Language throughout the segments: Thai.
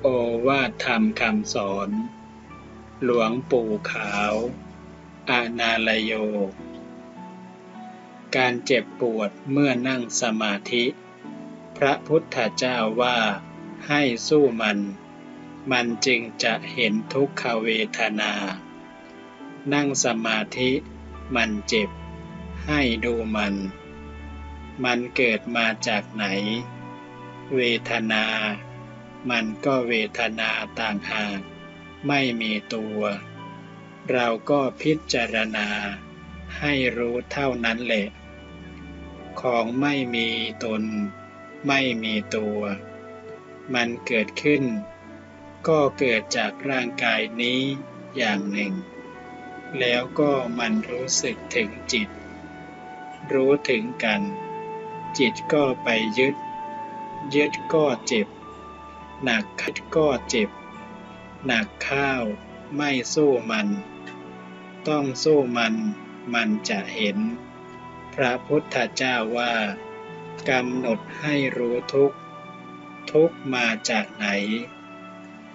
โอวาทธรรมคำสอนหลวงปู่ขาวอานาลโยการเจ็บปวดเมื่อนั่งสมาธิพระพุทธเจ้าว่าให้สู้มันจึงจะเห็นทุกขเวทนานั่งสมาธิมันเจ็บให้ดูมันเกิดมาจากไหนเวทนามันก็เวทนาต่างหากไม่มีตัวเราก็พิจารณาให้รู้เท่านั้นแหละของไม่มีตนไม่มีตัวมันเกิดขึ้นก็เกิดจากร่างกายนี้อย่างหนึ่งแล้วก็มันรู้สึกถึงจิตรู้ถึงกันจิตก็ไปยึดก็เจ็บหนักก็เจ็บหนักข้าวไม่สู้มันต้องสู้มันจะเห็นพระพุทธเจ้าว่ากำหนดให้รู้ทุกข์มาจากไหน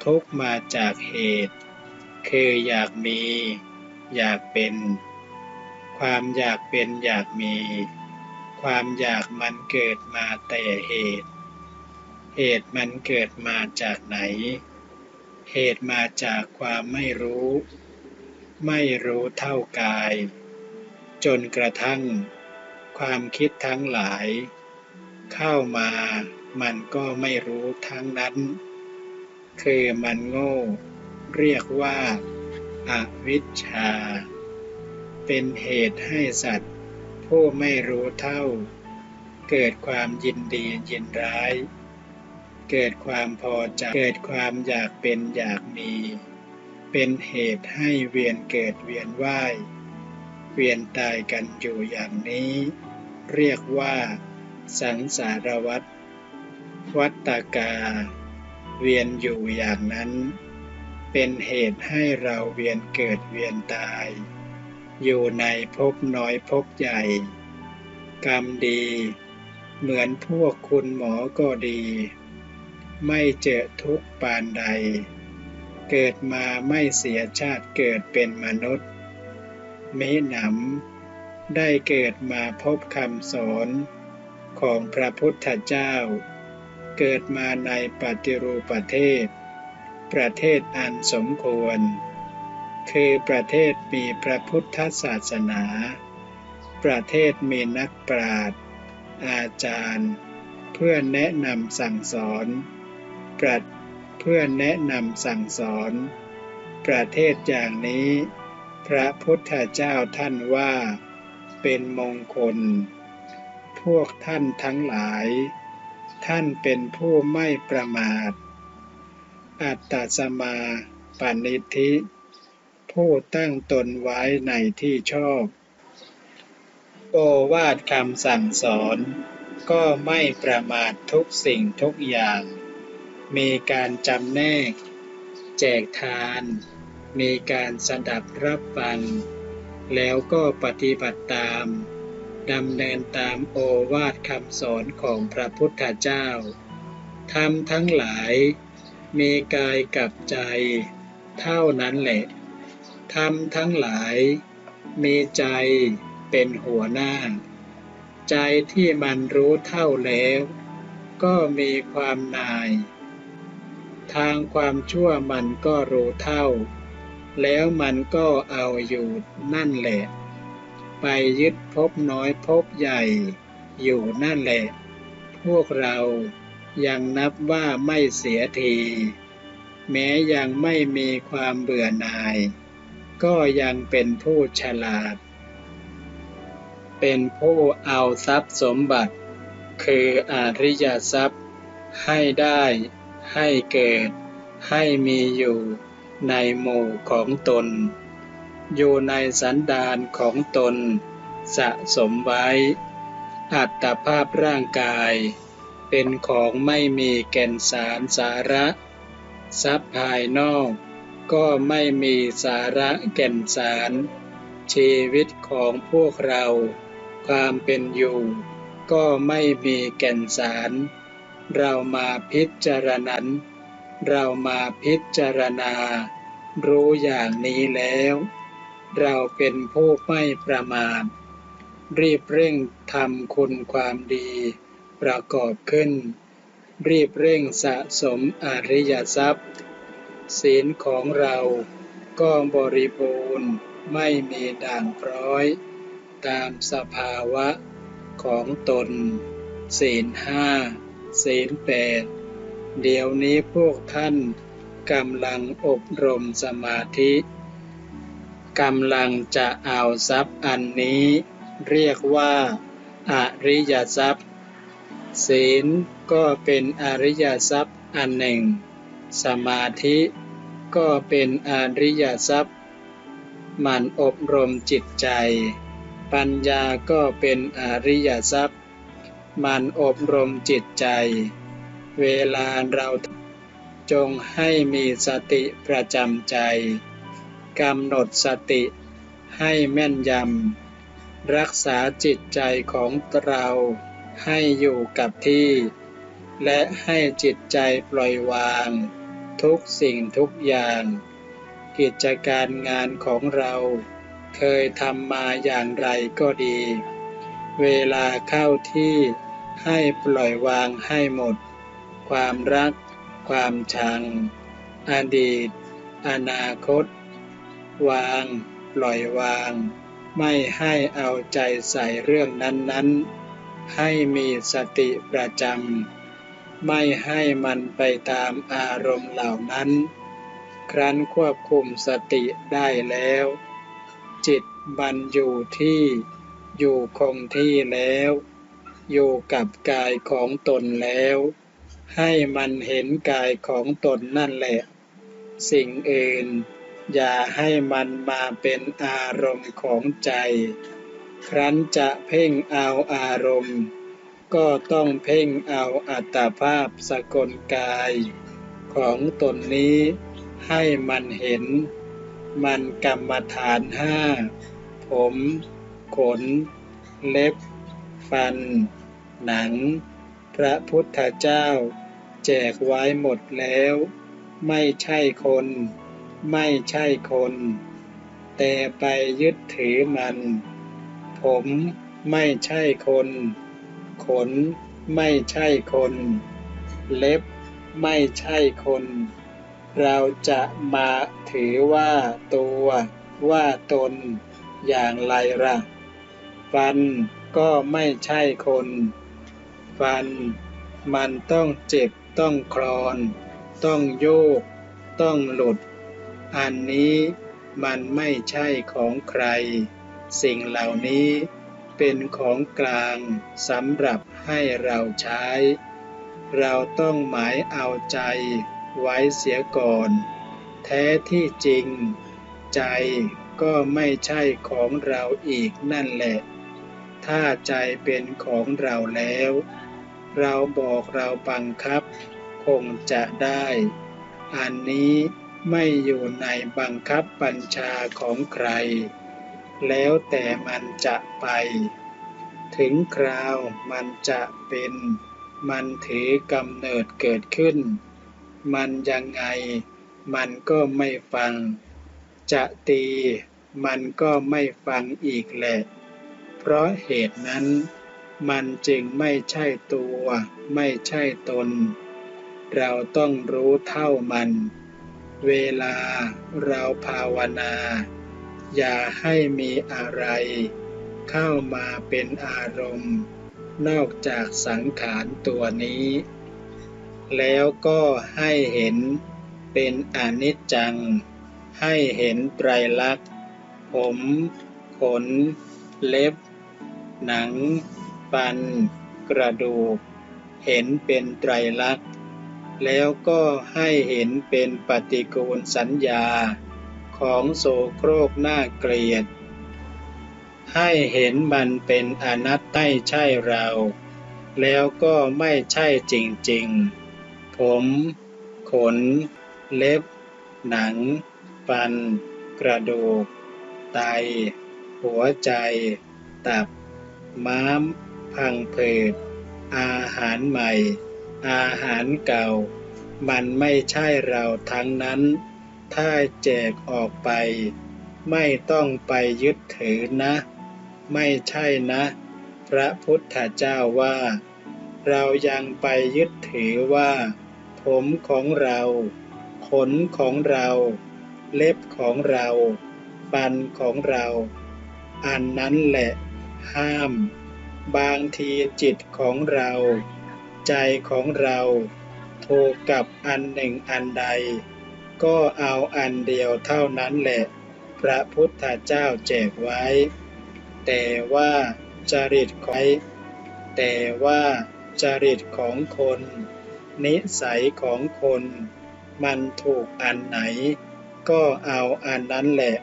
ทุกข์มาจากเหตุคืออยากมีอยากเป็นความอยากเป็นอยากมีความอยากมันเกิดมาแต่เหตุมันเกิดมาจากไหนเหตุมาจากความไม่รู้เท่ากายจนกระทั่งความคิดทั้งหลายเข้ามามันก็ไม่รู้ทั้งนั้นคือมันโง่เรียกว่าอวิชชาเป็นเหตุให้สัตว์ผู้ไม่รู้เท่าเกิดความยินดียินร้ายเกิดความพอใจเกิดความอยากเป็นอยากมีเป็นเหตุให้เวียนเกิดเวียนว่ายเวียนตายกันอยู่อย่างนี้เรียกว่าสังสารวัฏกาเวียนอยู่อย่างนั้นเป็นเหตุให้เราเวียนเกิดเวียนตายอยู่ในภพน้อยภพใหญ่กรรมดีเหมือนพวกคุณหมอก็ดีไม่เจอทุกข์ปานใดเกิดมาไม่เสียชาติเกิดเป็นมนุษย์มิหนำได้เกิดมาพบคำสอนของพระพุทธเจ้าเกิดมาในปฏิรูปประเทศอันสมควรคือประเทศมีพระพุทธศาสนาประเทศมีนักปราชญ์อาจารย์เพื่อแนะนำสั่งสอนประเทศอย่างนี้พระพุทธเจ้าท่านว่าเป็นมงคลพวกท่านทั้งหลายท่านเป็นผู้ไม่ประมาทอัตตสมาปณิธิผู้ตั้งตนไว้ในที่ชอบโอวาทคำสั่งสอนก็ไม่ประมาททุกสิ่งทุกอย่างมีการจำแนกแจกทานมีการสดับรับฟังแล้วก็ปฏิบัติตามดำเนินตามโอวาทคำสอนของพระพุทธเจ้าธรรมทั้งหลายมีกายกับใจเท่านั้นแหละธรรมทั้งหลายมีใจเป็นหัวหน้าใจที่มันรู้เท่าแล้วก็มีความนายทางความชั่วมันก็รู้เท่าแล้วมันก็เอาอยู่นั่นแหละไปยึดภพน้อยภพใหญ่อยู่นั่นแหละพวกเรายังนับว่าไม่เสียทีแม้ยังไม่มีความเบื่อหน่ายก็ยังเป็นผู้ฉลาดเป็นผู้เอาทรัพย์สมบัติคืออริยทรัพย์ให้ได้ให้เกิดให้มีอยู่ในหมู่ของตนอยู่ในสันดานของตนสะสมไว้อัตภาพร่างกายเป็นของไม่มีแก่นสารสาระทรัพย์ภายนอกก็ไม่มีสาระแก่นสารชีวิตของพวกเราความเป็นอยู่ก็ไม่มีแก่นสารเรามาพิจารณา เรามาพิจารณารู้อย่างนี้แล้วเราเป็นผู้ไม่ประมาทรีบเร่งทำคุณความดีประกอบขึ้นรีบเร่งสะสมอริยทรัพย์ศีลของเราก็บริบูรณ์ไม่มีด่างพร้อยตามสภาวะของตนศีลห้าศีลแปดเดี๋ยวนี้พวกท่านกำลังอบรมสมาธิกำลังจะเอาทรัพย์อันนี้เรียกว่าอริยทรัพย์ศีลก็เป็นอริยทรัพย์อันหนึ่งสมาธิก็เป็นอริยทรัพย์หมั่นอบรมจิตใจปัญญาก็เป็นอริยทรัพย์หมั่นอบรมจิตใจเวลาเราจงให้มีสติประจำใจกำหนดสติให้แม่นยำรักษาจิตใจของเราให้อยู่กับที่และให้จิตใจปล่อยวางทุกสิ่งทุกอย่างกิจการงานของเราเคยทำมาอย่างไรก็ดีเวลาเข้าที่ให้ปล่อยวางให้หมดความรักความชังอดีตอนาคตวางปล่อยวางไม่ให้เอาใจใส่เรื่องนั้นๆให้มีสติประจำไม่ให้มันไปตามอารมณ์เหล่านั้นครั้นควบคุมสติได้แล้วจิตมันอยู่คงที่แล้วอยู่กับกายของตนแล้วให้มันเห็นกายของตนนั่นแหละสิ่งอื่นอย่าให้มันมาเป็นอารมณ์ของใจครั้นจะเพ่งเอาอารมณ์ก็ต้องเพ่งเอาอัตภาพสกลกายของตนนี้ให้มันเห็นมันกรรมฐานห้าผมขนเล็บฟันหนังพระพุทธเจ้าแจกไว้หมดแล้วไม่ใช่คนไม่ใช่คนแต่ไปยึดถือมันผมไม่ใช่คนขนไม่ใช่คนเล็บไม่ใช่คนเราจะมาถือว่าตัวว่าตนอย่างไรล่ะฟันก็ไม่ใช่คนฟันมันต้องเจ็บต้องคลอนต้องโยกต้องหลุดอันนี้มันไม่ใช่ของใครสิ่งเหล่านี้เป็นของกลางสำหรับให้เราใช้เราต้องหมายเอาใจไว้เสียก่อนแท้ที่จริงใจก็ไม่ใช่ของเราอีกนั่นแหละถ้าใจเป็นของเราแล้วเราบอกเราบังคับคงจะได้อันนี้ไม่อยู่ในบังคับบัญชาของใครแล้วแต่มันจะไปถึงคราวมันจะเป็นมันถือกำเนิดเกิดขึ้นมันยังไงมันก็ไม่ฟังจะตีมันก็ไม่ฟังอีกแหละเพราะเหตุนั้นมันจึงไม่ใช่ตัวไม่ใช่ตนเราต้องรู้เท่ามันเวลาเราภาวนาอย่าให้มีอะไรเข้ามาเป็นอารมณ์นอกจากสังขารตัวนี้แล้วก็ให้เห็นเป็นอนิจจังให้เห็นไตรลักษณ์ผมขนเล็บหนังฟันกระดูกเห็นเป็นไตรลักษณ์แล้วก็ให้เห็นเป็นปฏิกูลสัญญาของโสโครกน่าเกลียดให้เห็นมันเป็นอนัตตาไม่ใช่เราแล้วก็ไม่ใช่จริงๆผมขนเล็บหนังฟันกระดูกไตหัวใจตับม้ามพังผืดอาหารใหม่อาหารเก่า มันไม่ใช่เราทั้งนั้นถ้าแจกออกไปไม่ต้องไปยึดถือนะไม่ใช่นะพระพุทธเจ้าว่าเรายังไปยึดถือว่าผมของเราขนของเราเล็บของเราฟันของเราอันนั้นแหละห้ามบางทีจิตของเราใจของเราถูกกับอันหนึ่งอันใดก็เอาอันเดียวเท่านั้นแหละพระพุทธเจ้าแจกไว้แต่ว่าจริตของคนนิสัยของคนมันถูกอันไหนก็เอาอันนั้นแหละ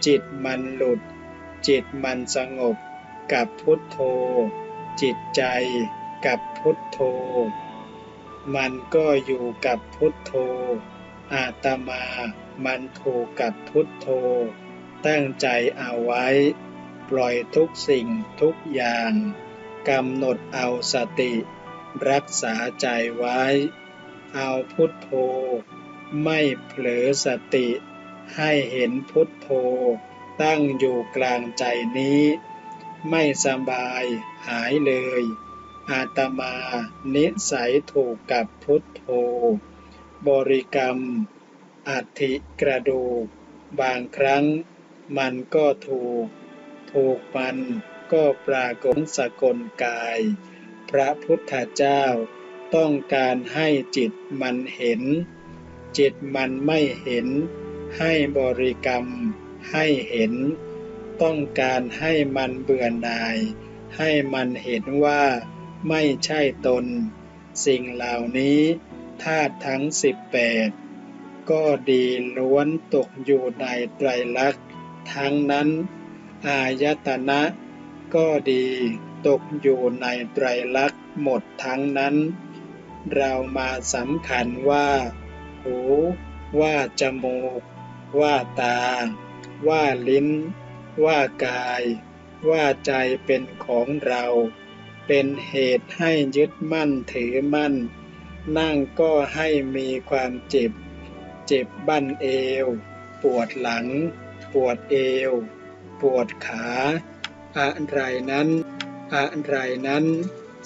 จิตมันหลุดจิตมันสงบกับพุทโธจิตใจกับพุทโธมันก็อยู่กับพุทโธอาตมามันถูกกับพุทโธตั้งใจเอาไว้ปล่อยทุกสิ่งทุกอย่างกำหนดเอาสติรักษาใจไว้เอาพุทโธไม่เผลอสติให้เห็นพุทโธตั้งอยู่กลางใจนี้ไม่สบายหายเลยอาตมานิสัยถูกกับพุทโธบริกรรมอัฐิกระดูกบางครั้งมันก็ถูกมันก็ปรากฏสกลกายพระพุทธเจ้าต้องการให้จิตมันเห็นจิตมันไม่เห็นให้บริกรรมให้เห็นต้องการให้มันเบื่อหน่ายให้มันเห็นว่าไม่ใช่ตนสิ่งเหล่านี้ธาตุทั้ง18ก็ดีล้วนตกอยู่ในไตรลักษณ์ทั้งนั้นอายตนะก็ดีตกอยู่ในไตรลักษณ์หมดทั้งนั้นเรามาสำคัญว่าหูว่าจมูกว่าตาว่าลิ้นว่ากายว่าใจเป็นของเราเป็นเหตุให้ยึดมั่นถือมั่นนั่งก็ให้มีความเจ็บบั้นเอวปวดหลังปวดเอวปวดขาอะไรนั้น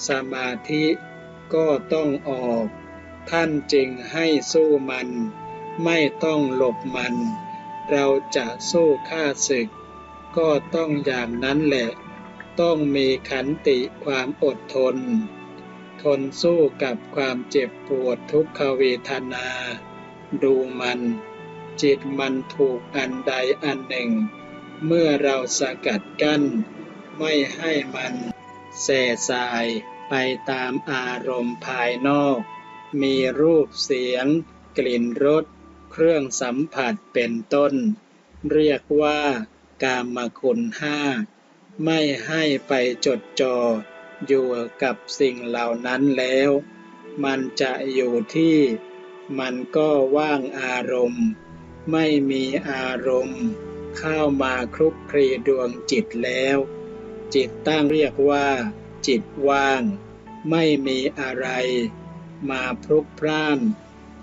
สมาธิก็ต้องออกท่านจึงให้สู้มันไม่ต้องหลบมันเราจะสู้ข้าศึกก็ต้องอย่างนั้นแหละต้องมีขันติความอดทนสู้กับความเจ็บปวดทุกขเวทนาดูมันจิตมันถูกอันใดอันหนึ่งเมื่อเราสกัดกั้นไม่ให้มันแส่สายไปตามอารมณ์ภายนอกมีรูปเสียงกลิ่นรสเครื่องสัมผัสเป็นต้นเรียกว่ากามคุณห้าไม่ให้ไปจดจ่ออยู่กับสิ่งเหล่านั้นแล้วมันจะอยู่ที่มันก็ว่างอารมณ์ไม่มีอารมณ์เข้ามาคลุกคลีดวงจิตแล้วจิตตั้งเรียกว่าจิตว่างไม่มีอะไรมาพลุกพล่าน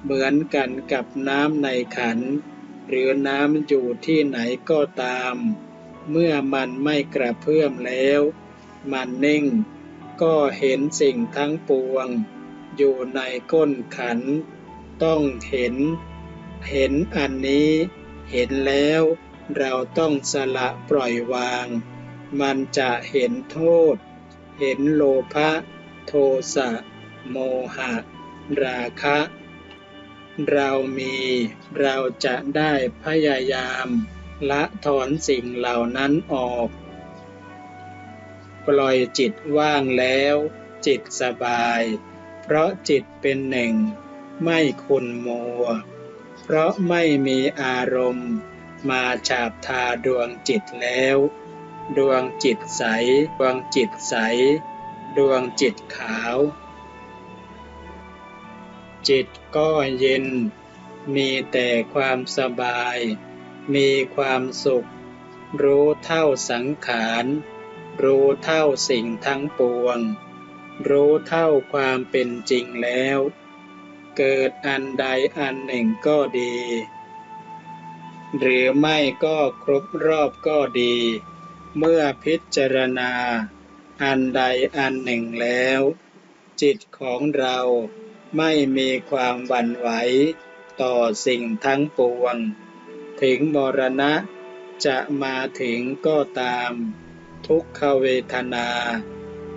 เหมือนกันกับน้ำในขันหรือน้ำอยู่ที่ไหนก็ตามเมื่อมันไม่กระเพื่อมแล้วมันนิ่งก็เห็นสิ่งทั้งปวงอยู่ในก้นขันต้องเห็นอันนี้เห็นแล้วเราต้องสละปล่อยวางมันจะเห็นโทษเห็นโลภะโทสะโมหะราคะเราจะได้พยายามละถอนสิ่งเหล่านั้นออกปล่อยจิตว่างแล้วจิตสบายเพราะจิตเป็นหนึ่งไม่ขุ่นมัวเพราะไม่มีอารมณ์มาฉาบทาดวงจิตแล้วดวงจิตใสดวงจิตขาวจิตก็เย็นมีแต่ความสบายมีความสุขรู้เท่าสังขารรู้เท่าสิ่งทั้งปวงรู้เท่าความเป็นจริงแล้ว เกิดอันใดอันหนึ่งก็ดี หรือไม่ก็ครบรอบก็ดี เมื่อพิจารณาอันใดอันหนึ่งแล้ว จิตของเราไม่มีความหวั่นไหวต่อสิ่งทั้งปวง ถึงมรณะจะมาถึงก็ตาม ทุกขเวทนา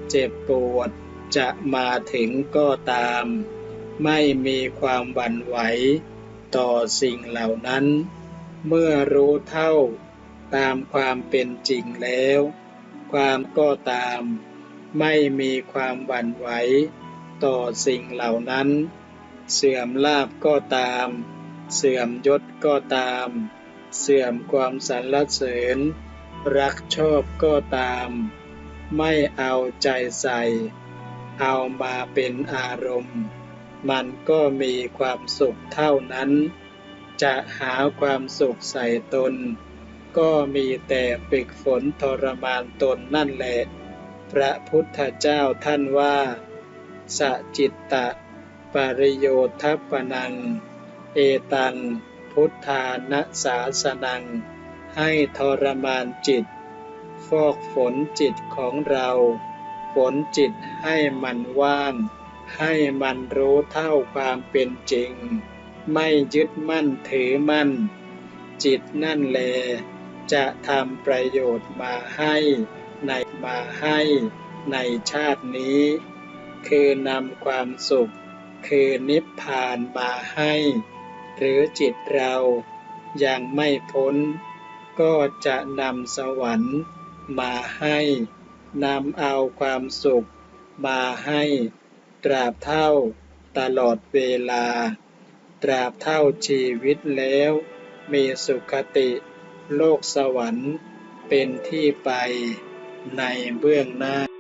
เจ็บปวดจะมาถึงก็ตาม ไม่มีความหวั่นไหวต่อสิ่งเหล่านั้น เมื่อรู้เท่าตามความเป็นจริงแล้ว ความก็ตาม ไม่มีความหวั่นไหวต่อสิ่งเหล่านั้น เสื่อมลาภก็ตาม เสื่อมยศก็ตาม เสื่อมความสรรเสริญ รักชอบก็ตาม ไม่เอาใจใส่ เอามาเป็นอารมณ์ มันก็มีความสุขเท่านั้น จะหาความสุขใส่ตน ก็มีแต่ฝึกฝนทรมานตนนั่นแหละ พระพุทธเจ้าท่านว่าสจิตตะปริโยทัปปนัง เอตังพุทธานะสาสนัง ให้ทรมานจิต ฟอกฝนจิตของเรา ฝนจิตให้มันว่าง ให้มันรู้เท่าความเป็นจริง ไม่ยึดมั่นถือมั่น จิตนั่นแลจะทำประโยชน์มาให้ในชาตินี้ คือนำความสุข คือนิพพานมาให้ หรือจิตเรายังไม่พ้น ก็จะนำสวรรค์มาให้นำเอาความสุขมาให้ตราบเท่าตลอดเวลา ตราบเท่าชีวิตแล้วมีสุคติโลกสวรรค์เป็นที่ไปในเบื้องหน้า